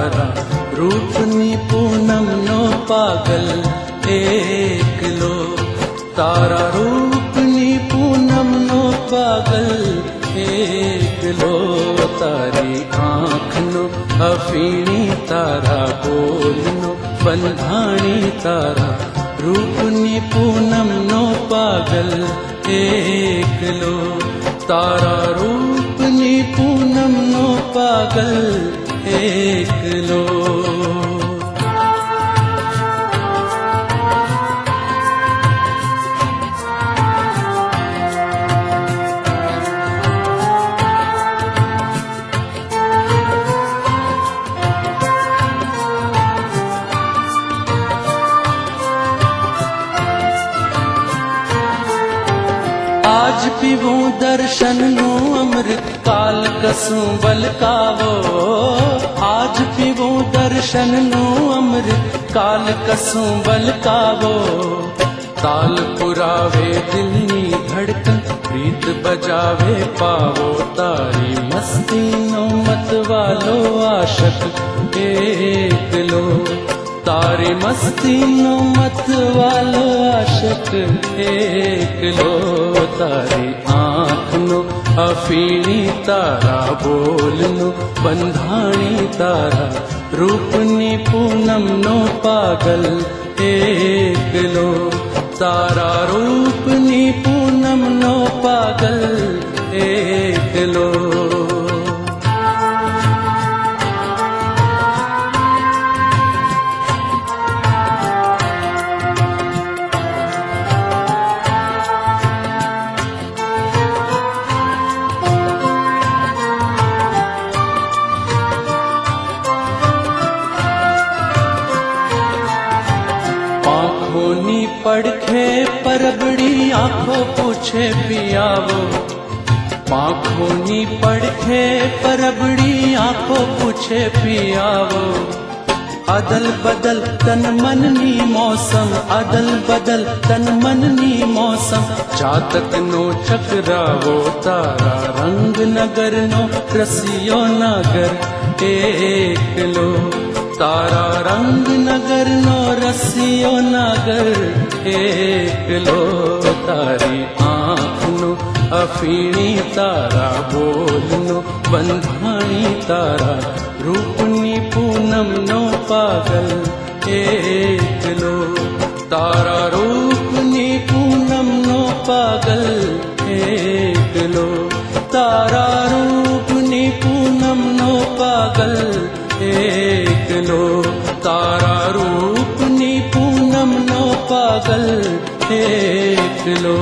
तारा Rupani Poonam no पागल एकलो। तारा Rupani Poonam no पागल एकलो। तारी आँख नो अफीणी तारा बोल नो बंधाणी तारा रूपनी पूनम नो पागल एकलो। तारा रूपनी पूनम नो पागल एकलो। आज पीवूं दर्शन नो अमृत काल कसूं बलकावो। आज पीवूं दर्शन नो अमृत काल कसूं बलकावो। ताल पुरावे दिलनी धड़कन प्रीत बजावे पावो। तारी मस्ती नो मत वालो आशक एकलो। तारी मस्ती नो मत वालो आशक एकलो। तारी आँख नो अफीणी तारा बोल नो बंधाणी तारा रूपनी पूनम नो पागल एकलो। तारा रूपनी पूनम नो पागल एकलो। आँखों पड़खे परबड़ी आँखों पूछे पियावो। आँखों पड़खे परबड़ी आँखों पूछे पियावो। अदल बदल तन मन नी मौसम अदल बदल तन मन नी मौसम चातक नो चकरावो। तारा रंग नगर नो रसियो नगर एकलो। तारा रंग नगर नो रसियो नगर एकलो। तारी आँख नो अफीणी तारा बोल नो बंधाणी तारा रूपनी पूनम नो पागल एकलो। तारा रूपनी पूनम नो पागल एकलो। तारा रूपनी पूनम नो पागल एकलो। तारा रूपनी पूनम नो पागल एकलो।